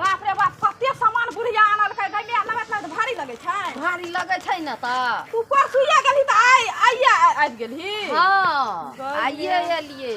बाप रे बाप कते सामान बुढ़िया आनल है गई में लगत लग भारी लगे छै भारी लगे छै न त तू परसुइया गेली त आइया आबि गेलही हां आइए एलिए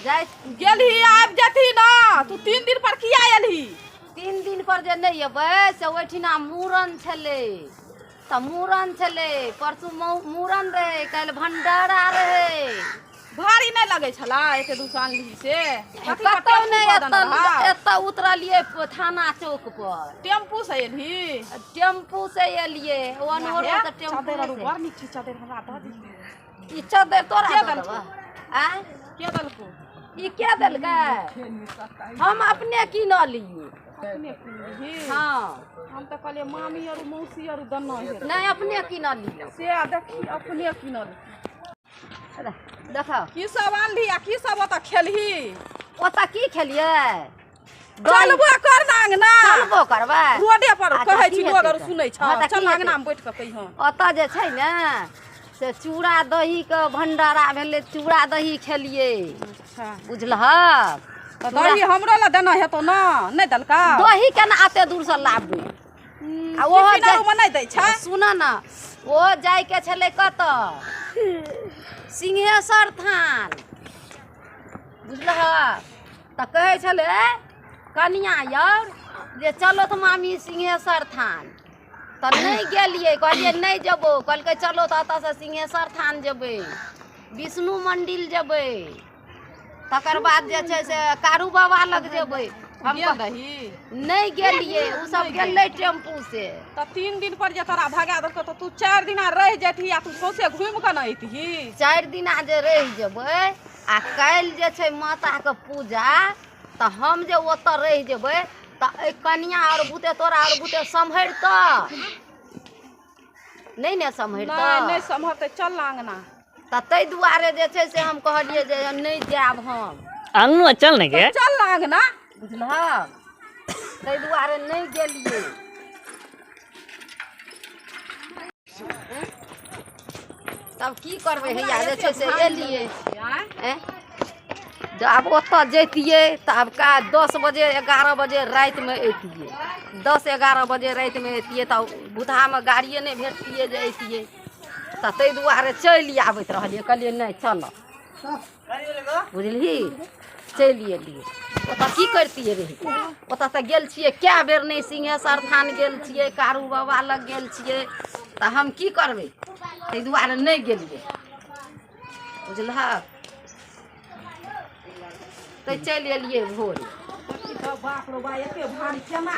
जाय गेलही आबि जथी ना तू 3 दिन पर किया एलही 3 दिन पर जे नहीं अबै से ओठिना मूरन छले त मूरन छले परसू मूरन रहे कल भंडारा रहे भारी नहीं लगे छला एते दुकान ली से कतौ नहीं एत उतरलिए थाना चौक पर टेम्पू से एलही टेम्पू से एलिए ओनोर त टेम्पू से बड़ नीक छी चादर हमरा द दी ई चादर तोरा देबा आ के दलको ई के देलकै हम अपने किन लिए अपने किनली हां हम त कहले मामी और मौसी और दन्ना हे नहीं अपने किन लिए से देखी अपने किनल देखा की सब आनली आ की सब ओत खेलही ओत की खेलिए चलबो कर ना अंगना चलबो करबै रोडे पर कहै छी लोग और सुनै छ चल अंगना में बैठ के कहियो ओत जे छै ने से चूड़ा दही के भंडारा भेले चूड़ा दही खेलिए अच्छा बुझलह दही हमरो ला देना हेतो ना नहीं दलका दही केना आते दूर से लाबे आ ओहो में नहीं दै छै सुन ना ओ जाय के छले कत सिंहेश्वर थान बुझलह त कहे छले कनिया यार जे चलो त मामी सिंहेश्वर थान त नहीं गेलिए कहलिए नहीं जबो कहलकै चलो त एत से सिंहेश्वर थान जेबै विष्णु मंदिर जेबै तकर बाद जे छै से कारू बाबा लग जेबै हम दही नहीं गेलिए उ सब गेलै टेम्पू से त 3 दिन पर जे तोरा भगा दलको त तू 4 दिन रह जेठी आ तू सौसे घूम के न अइतही 4 दिन जे रह जेबै आ काल जे छै माता के पूजा त हम जे ओत रह जेबै त कनिया और बुते तोरा और बुते संभरत नहीं ने संभरत नहीं संभरते चल अंगना त तै दुआरे जे छै से हम कहलिए जे नहीं जाब हम अंगना चल ने के चल अंगना बुझलह तै दुआरे नहीं गेलिए तब की करबै हैया जे छै से एलिए जब ओतऽ जैतिए तब का 10 बजे 11 बजे रात में अइतिए 10-11 बजे रात में अइतिए तब बुधा में गाड़िए नहीं भेटतिए जे अइतिए त तै दुआरे चलि आबैत रहलिए कहलिए नहीं चल बुझलही चलि एलिए ओतऽ की करतिए रही ओतऽ तऽ गेल छिए कए बेर नहीं सिंहेश्वर थान गेल छिए कारू बाबा लग गेल छिए त हम की करबै तै दुआरे नहीं गेलिए बुझलह तै चलि एलिए भोर बाप रे बा एते भारी केना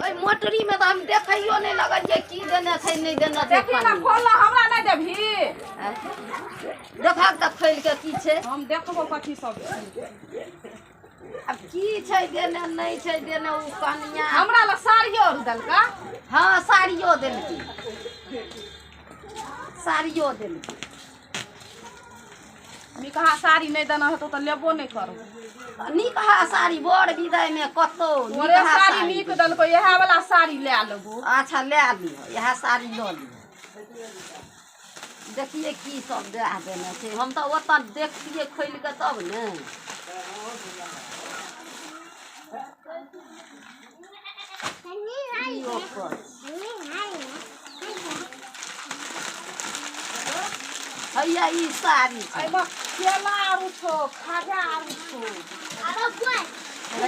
ओइ मोटरी में त हम देखैयो नहीं लगलिए की देने छै नहीं देने छै देखी ना खोल हमरा नहीं देबही देखब त खोल के की छै हम देखबो कथि सब अब की छै देने नहीं छै देने उ कनिया हमरा ला साड़ियो दलका हां साड़ियो देलकी साड़ियो देलकी निकहा साड़ी नहीं देना हेतो त लेबो नहीं करो नीक हा साड़ी बड़ विदाई में कतो ओरे साड़ी नीक दलको यह वाला साड़ी ले लेबो अच्छा ले लियो यह साड़ी लो लियो देखिए की सब दे देने छै हम तो ओत देखतिए खोल के तब ने हैया ई साड़ी छै एमे केला आरू छो खाजा आरू छो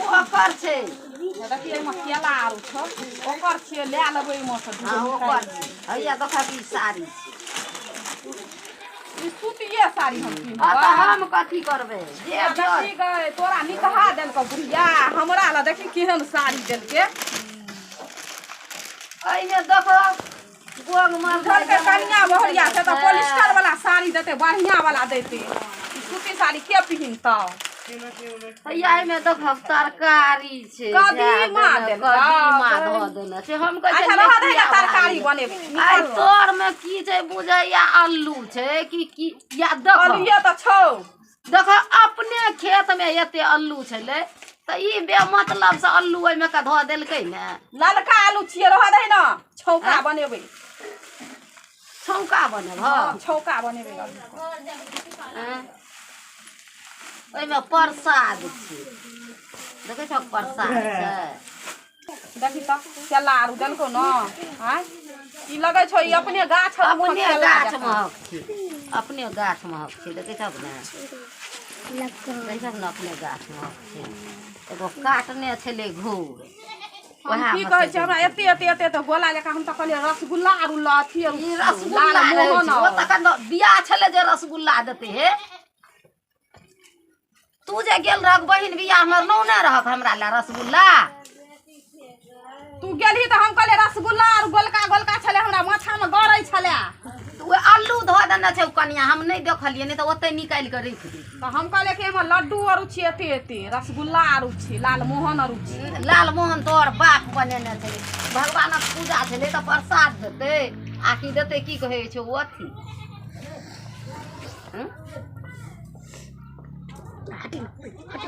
ओकर छै देखिए एमे केला आरू छो ओकर छे ले लेबै एमे से हां ओकर हैया देखा ई साड़ी ई सूतिए साड़ी हम की आ त हम कथी करबै जे देखी गए तोरा निकहा देलको बुढ़िया हमरा ला देखी केहन साड़ी देलके एने देखो गोग मार घर के कन्या बहुरिया से तो पॉलिस्टर वाला साड़ी देते बढ़िया वाला देते सूती साड़ी के पिहिनता हैया में देखब तरकारी छै कदीमा कदीमा धो देने छै हम कहै अच्छा रह दे तरकारी बनेबे आई तोर में की छै बुझैया आलू छै की या देखो आलूए त छौ देखो अपने खेत में एते आलू छले त ई बे मतलब से आलू ओइ में का धो देलकै ने ललका आलू छिए रह दे न छौका बनेबे छौका बनेब हां छौका बनेबे ओइ में प्रसाद छै देखे छौ प्रसाद छै देखी तो केला आरु देलको न हां ई लगे छौ ई अपने गाछ अपने गाछ महक छै अपने गाछ महक छै देखे छौ ने देखे छौ ने अपने गाछ महक छै एगो काटने छले घूर की कहै छै हमरा एते तो गोला जका हम त कहलिए रसगुल्ला आरु लाठी ई रसगुल्ला मोहन ओ तखन बियाह छले जे रसगुल्ला देते हे तू जे गेल रहक बहिन बियाह में नौ नै रहक हमरा ला रसगुल्ला तू गेलही त हम कहले रसगुल्ला आरु गोलका छले हमरा माथा में गरै छले तू आलू धो देने छै कनिया हम नहीं देखलिए नहीं तो ओते निकाल के रख दी तो हम कहले कि एमे लड्डू आरु छी एते रसगुल्ला आरु छी लाल मोहन आरु छी लाल मोहन तोर बाप बनेने छै भगवानक पूजा छले त प्रसाद देते आकी देते की कहै छै ओथी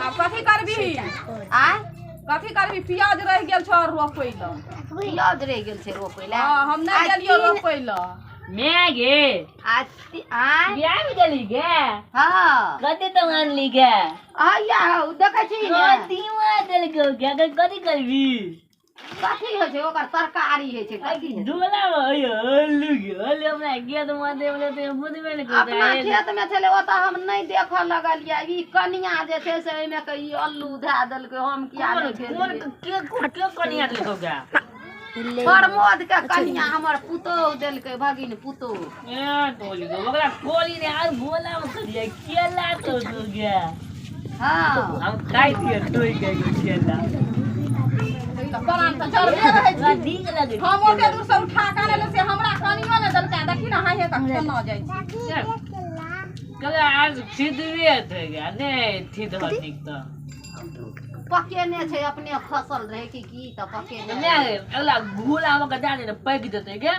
अब कथी करबी आ कथी करबी प्याज रह गेल छ रोपै ल प्याज रह गेल छै रोपै ला हां हम नहीं गेलियो रोपै ल मैं गे आज आ बियाह में चली गे हां कते तो आनली गे आया देखे छी ने कतीवा देल गो क्या कथी करबी कथी होइ छै ओकर तरकारी होइ छै कथी डोला आयो आलू गे आलू हमरा खेत में देले ते बुझबे ने अपना खेत में छले ओ त हम नहीं देख लगलिए ई कनिया जे छै से एमे के ई आलू धा देलकै हम किया नहीं के कनिया देलको गे प्रमोद के कनिया हमर पुतौ देलकै भगिन पुतौ ए टोली गो ओकरा टोली ने आर बोला में करिए केला तो गे हां हम खाई दिए तोई के केला परान त चढ़बे रहै छी ठीक लगे हम ओते दूर से उठा के आने से हमरा कनियो ने देलका देखी ना हां हे तक न जाय छी कला आज सिद्धवे थे गे ने थी तो ठीक तो पकेने छै अपने फसल रहे की त पकेने ने अगला घूला में का दे पैक देते गे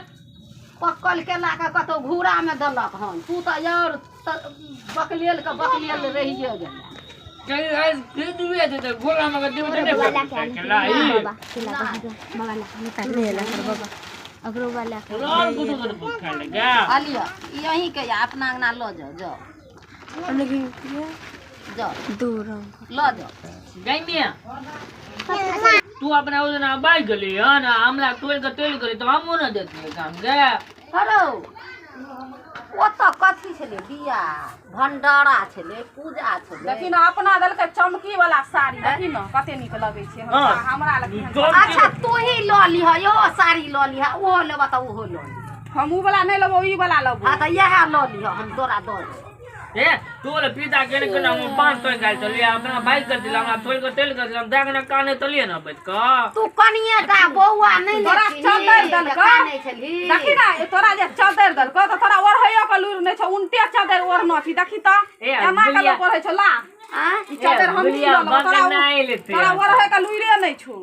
पक्कल केला के कतौ घूरा में देलक हन तू त यार बकलेल रहिए गेल कहीं आज सिद्धवे थे घूला में का दे केला ई अगरो वाला राम को खा ले गे आलिया यही के अपना अंगना लो जाओ हम लोग जाओ दूर लो जाओ गैमिया तू अपना उजना बाई गली है ना हमला टोल के तेल करी तो हमो ना देती काम गे हेलो ओत कथी छले बिया भंडारा छले पूजा छले देखी ना अपना देलकै चमकी वाला साड़ी देखी ना कते नीक लगे छै हमरा लगे अच्छा तू ही लो लिह यो साड़ी लो लिह ओहो लेबा त ओहो लो हम उ वाला नहीं लेबो ई वाला लेबो हां त यह लो लिह हम तोरा दो ए तू वाला पिता के के हम 5 तो गाल चलिए अपना बाई कर दिला हम टोल के तेल कर दिला दागना काने तलिए ना बच का तू कनिए का बौआ नहीं तोरा चादर देलका नहीं छली देखी ना तोरा जे चादर देलका त तोरा ओढ़ैयो के लूर नहीं छ उनटे चादर ओढ़ना छी देखी त एना के लोग ओढ़ै छ ला ई चादर हम नहीं लो तोरा ओढ़ै के लूरे नहीं छु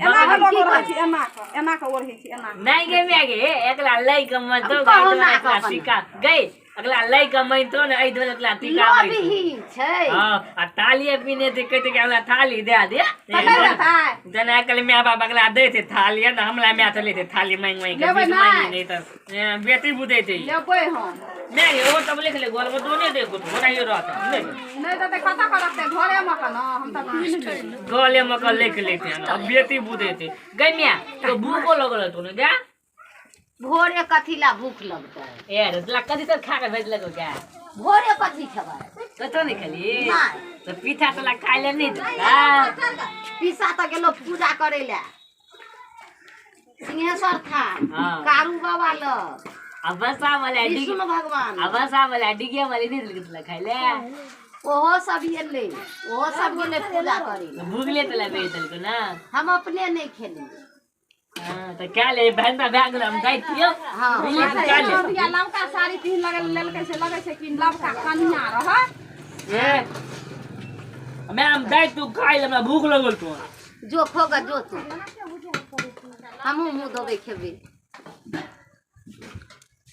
एना के लोग ओढ़ै छी एना के ओढ़ै छी एना नहीं गे मैं गे एकला लई के मन तो का सिका गई अगला लई के मैं तो ने आई दे अगला टीका भी छै हां आ तालिए पीने ते कहते के हमरा थाली दे जना कल मैं बाबा अगला दे थे थाली ना हमला मैं तो लेते थाली मांग मांग के नहीं तो बेटी बुदे थे लेबै हम मैं वो तब लिख ले गोल में दोने दे को थोड़ा ही रहता नहीं तो खाता करते घरे में का ना हम त पीन दे गोले में का लिख लेते हैं अब बेटी बुदे थे गैमिया तो भूख लगल तूने क्या भोरे कथीला भूख लगता है ए रसला कथी तक खा के भेज लगो क्या भोरे कथी खेबै कतो नहीं खाली नहीं तो पीठा तला खाइ ले नहीं देता पीसा त गेलो पूजा करे ले सिंहेश्वर थान हां कारू बाबा ल अबसा वाला विष्णु भगवान अबसा वाला डिगे वाली नहीं दिल खाइ ले ओहो सब एले ओहो सब गेले पूजा करे भूगले तला बेच दल को ना हम अपने नहीं खेली हां तो क्या ले बहनता बैग हम गई थियो हां क्या ले या लमका साड़ी पहन लगे से लगे से कि लमका कनिया रह ए मैं हम दाई तू खाइ ले हमरा भूख लगल तो जो खोगा जो तू हमहू मुंह धोबे खेबे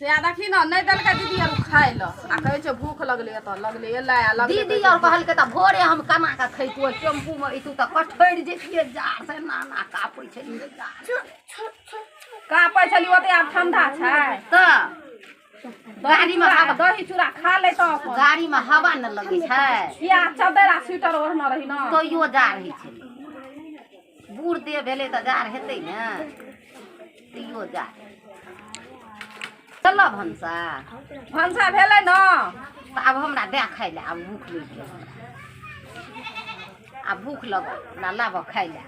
से आ देखी ना नहीं देलकै दीदी आर खाइ ल आ कहै छै भूख लगले त लगले एला आ लगले दीदी और कहल के त भोरे हम कना का खैतो टेम्पू में इतू त कठैर जेतिए जार से नाना कापै छै कापै छली ओते आब ठंडा छै त गाड़ी में हवा दही चूड़ा खा ले त अपन गाड़ी में हवा न लगे छै या चादर आ स्वेटर ओढ़ना रही ना तो यो जा रही छै बूढ़ देह भेलै तऽ जार हेतै ने तैयो जा चल भनसा भनसा भेलै न तऽ आब हमरा दे खाइ लए आब भूख लागि गेल आब भूख लगल लाबऽ खाइ लए